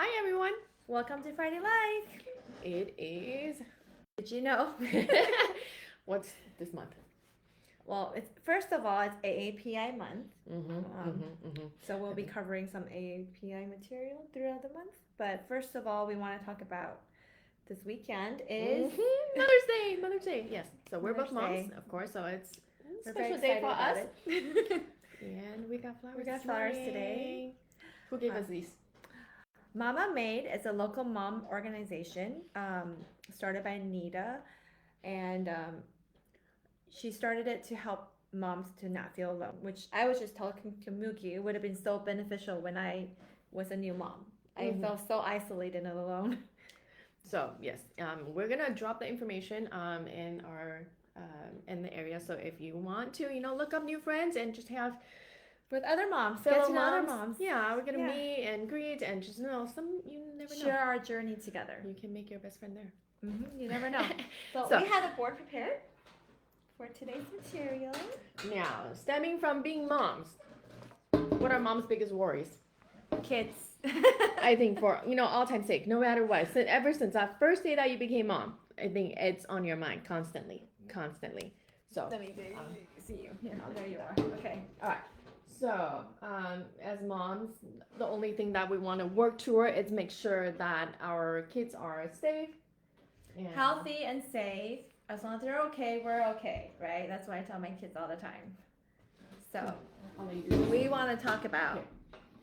Hi everyone. Welcome to Friday Life. It is. Did you know? What's this month? Well, it's first of all, it's AAPI month. Mm-hmm. So we'll be covering some AAPI material throughout the month. But first of all, we want to talk about this weekend is Mother's Day. Mother's Day. Yes. So we're Mother's both moms, Day. of course. So it's a We're very special day excited for about us. it. And we got flowers. We got this flowers morning. today. Who gave us these? Mama Made is a local mom organization started by Needah, and she started it to help moms to not feel alone, which I was just talking to Mookie. It would have been so beneficial when I was a new mom. I felt so isolated and alone. So yes, we're gonna drop the information in our in the area. So if you want to, look up new friends and just have with other moms, fellow get to know moms. other moms. Yeah, we're gonna meet and greet and just some you never know. Share our journey together. You can make your best friend there. You never know. So we had a board prepared for today's material. Now, stemming from being moms, what are mom's biggest worries? Kids. I think for all time sake, no matter what, ever since that first day that you became mom, I think it's on your mind constantly. So let me see you. Yeah, there you are. Okay. All right. So, as moms, the only thing that we want to work toward is make sure that our kids are safe, and healthy and safe. As long as they're okay, we're okay, right? That's what I tell my kids all the time. So, we want to talk about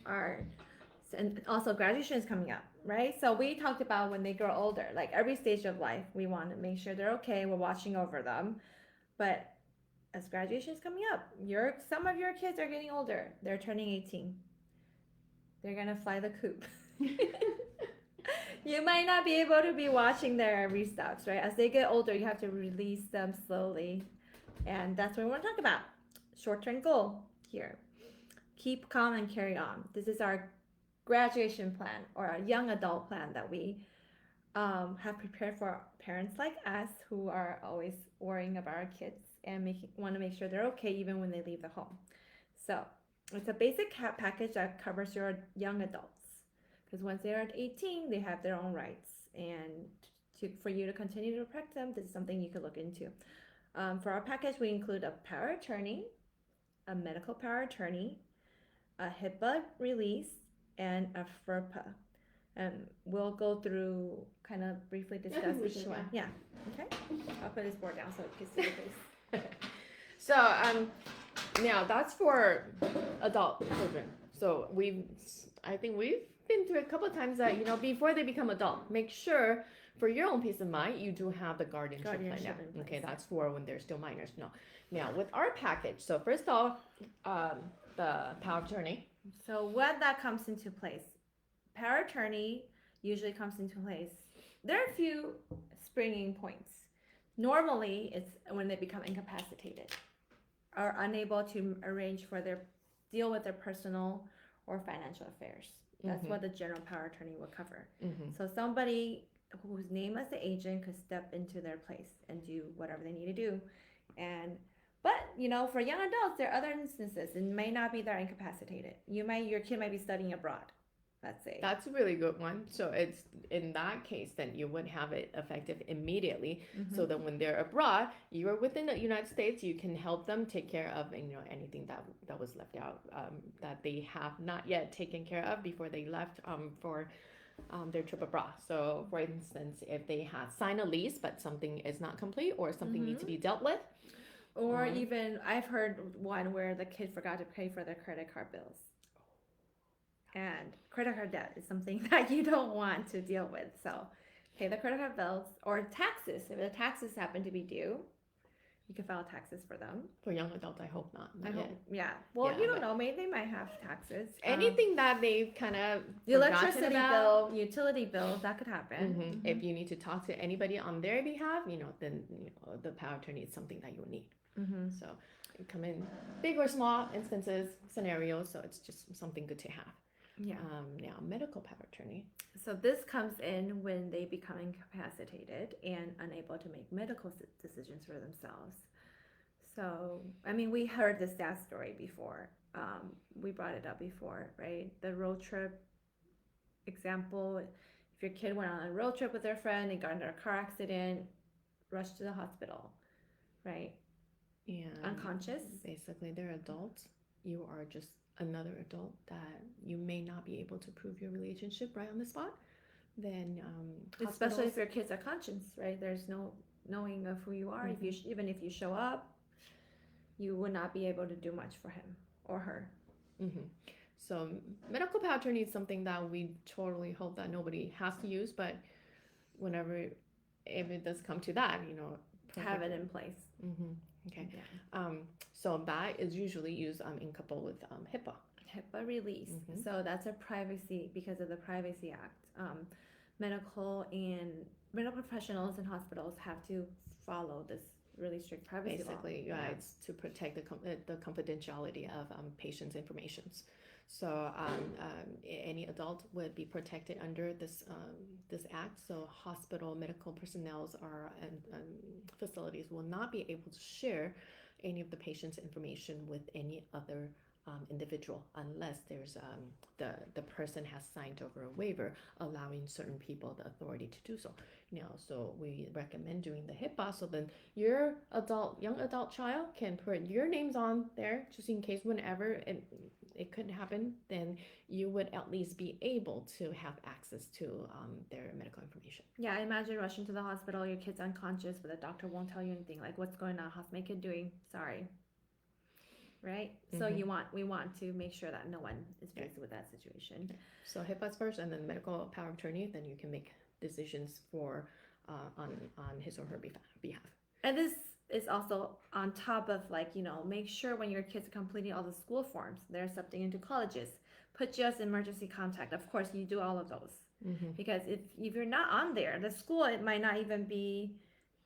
and also graduation is coming up, right? So we talked about when they grow older, like every stage of life, we want to make sure they're okay. We're watching over them, but as graduation is coming up, some of your kids are getting older. They're turning 18. They're gonna fly the coop. You might not be able to be watching their restocks, right? As they get older, you have to release them slowly, and that's what we want to talk about. Short-term goal here: keep calm and carry on. This is our graduation plan or a young adult plan that we have prepared for parents like us who are always worrying about our kids and want to make sure they're okay even when they leave the home. So it's a basic package that covers your young adults, because once they are at 18, they have their own rights, and for you to continue to protect them, this is something you could look into. For our package, we include a power attorney, a medical power attorney, a HIPAA release, and a FERPA. We'll go through, kind of briefly discuss each one. Yeah. Okay. I'll put this board down so you can see the face. So now that's for adult children. So I think we've been through a couple of times that before they become adult, make sure for your own peace of mind you do have the guardianship plan. Yeah. Okay, that's for when they're still minors. No. Now with our package, so first off, the power attorney. So when that comes into place, power attorney usually comes into place. There are a few springing points. Normally, it's when they become incapacitated, are unable to deal with their personal or financial affairs. That's what the general power attorney will cover. So somebody whose name as the agent could step into their place and do whatever they need to do. But for young adults, there are other instances. It may not be that incapacitated. Your kid might be studying abroad. Let's say that's a really good one. So it's in that case, then you would have it effective immediately. So that when they're abroad, you are within the United States, you can help them take care of anything that was left out that they have not yet taken care of before they left for their trip abroad. So for instance, if they had signed a lease but something is not complete or something needs to be dealt with, or even I've heard one where the kid forgot to pay for their credit card bills. And credit card debt is something that you don't want to deal with. So pay the credit card bills or taxes. If the taxes happen to be due, you can file taxes for them. For young adults, I hope not. Yeah. Well, you don't know. Maybe they might have taxes. Anything that they've kind of the electricity bill, utility bill, that could happen. If you need to talk to anybody on their behalf, then the power attorney is something that you will need. So it come in big or small instances, scenarios. So it's just something good to have. Yeah. Now, medical power attorney. So this comes in when they become incapacitated and unable to make medical decisions for themselves. So, we heard the sad story before. We brought it up before, right? The road trip example, if your kid went on a road trip with their friend and got into a car accident, rush to the hospital, right? And Unconscious. basically, they're adults. You are just another adult that you may not be able to prove your relationship right on the spot. Then, Especially hospitals, if your kids are conscious, right? There's no knowing of who you are. If you even if you show up, you would not be able to do much for him or her. So medical power attorney is something that we totally hope that nobody has to use, but whenever if it does come to that, Have it in place. Okay. Yeah. So that is usually used in couple with HIPAA. HIPAA release. So that's a privacy because of the Privacy Act. Medical professionals and hospitals have to follow this really strict privacy law. Basically, yeah, it's to protect the confidentiality of patients' informations. So any adult would be protected under this act. So hospital medical personnel and facilities will not be able to share any of the patient's information with any other individual unless there's the person has signed over a waiver allowing certain people the authority to do so. So we recommend doing the HIPAA so then your young adult child can put your names on there just in case whenever it could happen, then you would at least be able to have access to their medical information. Yeah, imagine rushing to the hospital, your kid's unconscious, but the doctor won't tell you anything, like what's going on, how's my kid doing, sorry. Right? So we want to make sure that no one is faced with that situation. So HIPAA's first and then medical power of attorney, then you can make decisions for on his or her behalf. And this is also on top of make sure when your kids are completing all the school forms, they're accepting into colleges, put you as emergency contact. Of course, you do all of those because if you're not on there, the school, it might not even be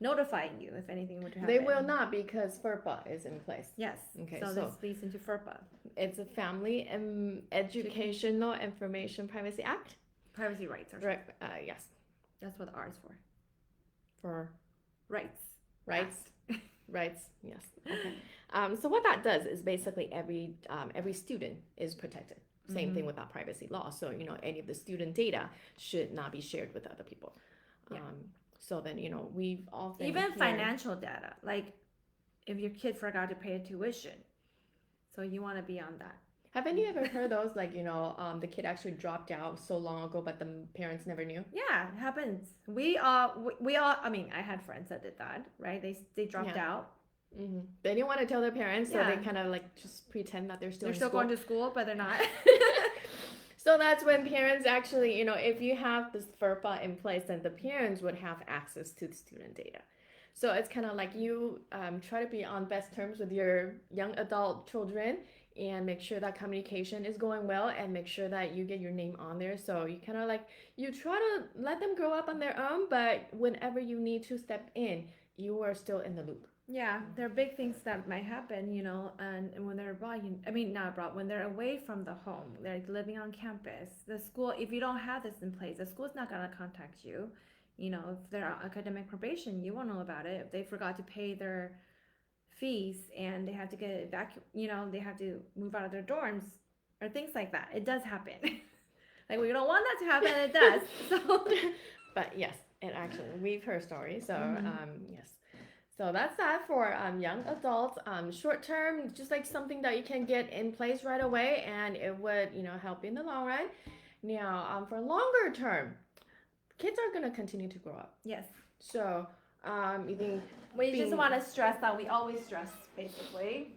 notifying you if anything would happen. They will not because FERPA is in place. Yes. Okay. So this leads into FERPA. It's a Family and Educational Information Privacy Act. Privacy rights. Yes. That's what the R is for. For rights. Rights. Rights. Yes. Okay. So what that does is basically every student is protected. Same thing with that privacy law. So any of the student data should not be shared with other people. Yeah. So then we've often even financial data, like if your kid forgot to pay a tuition, so you want to be on that. Haven't you ever heard those the kid actually dropped out so long ago but the parents never knew? Yeah, it happens. We all I mean, I had friends that did that, right? They dropped out. They didn't want to tell their parents, so they kind of just pretend that they're still going to school, but they're not. So that's when parents actually, if you have this FERPA in place, then the parents would have access to the student data. So it's kind of like you try to be on best terms with your young adult children and make sure that communication is going well and make sure that you get your name on there. So you kind of you try to let them grow up on their own, but whenever you need to step in, you are still in the loop. Yeah, there are big things that might happen, and when they're abroad, not abroad, when they're away from the home, they're living on campus, the school, if you don't have this in place, the school's not going to contact you. If they're on academic probation, you won't know about it. If they forgot to pay their fees and they have to get back, they have to move out of their dorms or things like that. It does happen. We don't want that to happen, it does. So. But yes, it actually, we've heard stories, so yes. So that's that for young adults. Short term, just something that you can get in place right away, and it would help you in the long run. Now, for longer term, kids are gonna continue to grow up. Yes. So you think we just want to stress that we always stress basically.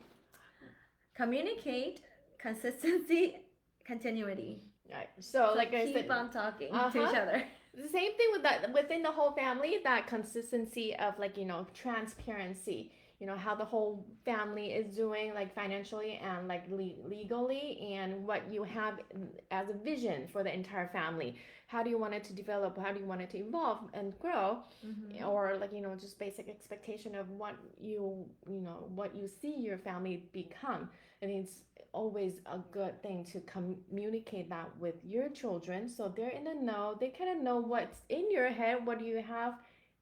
Communicate, consistency, continuity. Right. So like I said, keep on talking to each other. The same thing with that within the whole family, that consistency of transparency, how the whole family is doing financially and legally, and what you have as a vision for the entire family. How do you want it to develop? How do you want it to evolve and grow? Or just basic expectation of what what you see your family become. I think it's always a good thing to communicate that with your children so they're in the know. They kind of know what's in your head, what do you have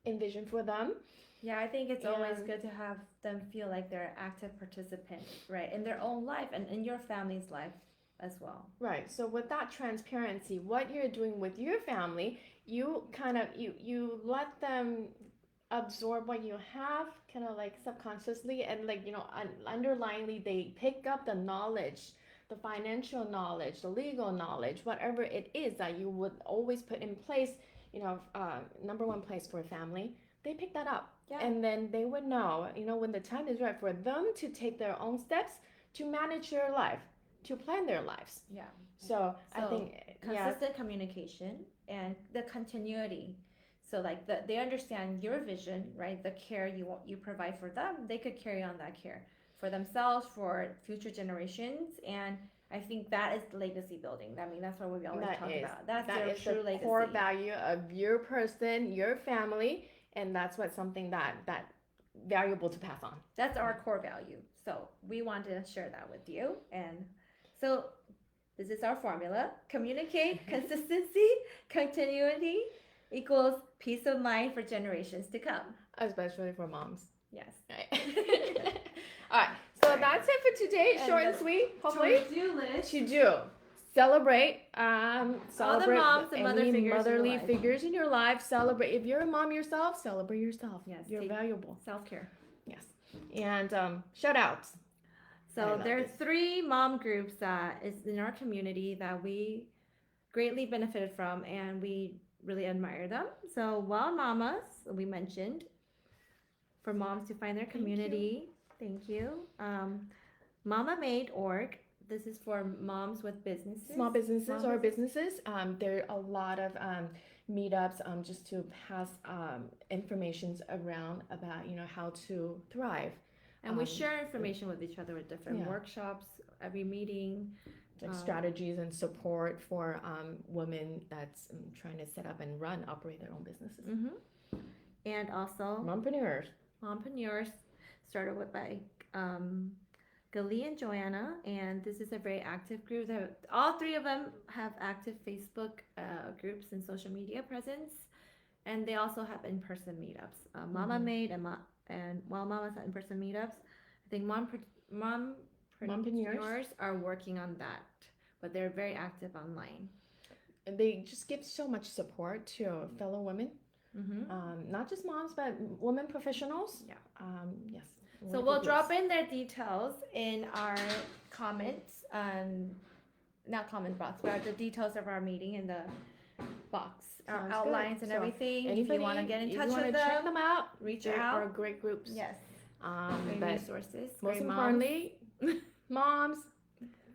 envisioned for them. Yeah, I think it's always good to have them feel like they're active participants, right, in their own life and in your family's life. as well. Right. So with that transparency, what you're doing with your family, you kind of you let them absorb what you have, kind of like subconsciously, and like underlyingly they pick up the knowledge, the financial knowledge, the legal knowledge, whatever it is that you would always put in place. Number one place for a family. They pick that up, and then they would know, when the time is right for them to take their own steps to manage their life, to plan their lives. Yeah. So I think consistent communication and the continuity. So like they understand your vision, right? The care you provide for them, they could carry on that care for themselves, for future generations, and I think that is legacy building. I mean, that's what we always talk about. That is true the legacy. Core value of your person, your family, and that's what something that valuable to pass on. That's our core value. So we want to share that with you. And so this is our formula. Communicate, consistency, continuity equals peace of mind for generations to come. Especially for moms. Yes. Right. All right. So that's it for today. Short and sweet. Hopefully. To-do list. To do. Celebrate. All Celebrate the moms and motherly figures in your life. Celebrate. If you're a mom yourself, celebrate yourself. Yes. You're valuable. Self-care. Yes. And shout outs. So there's 3 mom groups that is in our community that we greatly benefited from, and we really admire them. So Wild Mamas, we mentioned, for moms to find their community. Thank you. Mama Made org. This is for moms with businesses. Small businesses or businesses. There are a lot of meetups just to pass information around about how to thrive. And we share information with each other with different workshops, every meeting. Like strategies and support for women that's trying to set up and operate their own businesses. Mm-hmm. And also Mompreneurs started with by Galit and Joanna, and this is a very active group. All 3 of them have active Facebook groups and social media presence, and they also have in-person meetups. Mama Made and Wild Mamas have in-person meetups. I think Mompreneurs are working on that, but they're very active online. And they just give so much support to fellow women, not just moms, but women professionals. Yeah. Yes. So we'll drop in their details in our comments, not comment box, but the details of our meeting in the box, our outlines and everything. If you want to get in touch with them, check them out. Reach They out. are great groups. Yes. But resources. Most importantly, moms,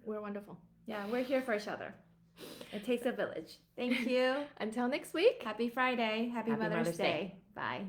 we're wonderful. Yeah, we're here for each other. It takes a village. Thank you. Until next week. Happy Friday. Happy Mother's Day. Bye.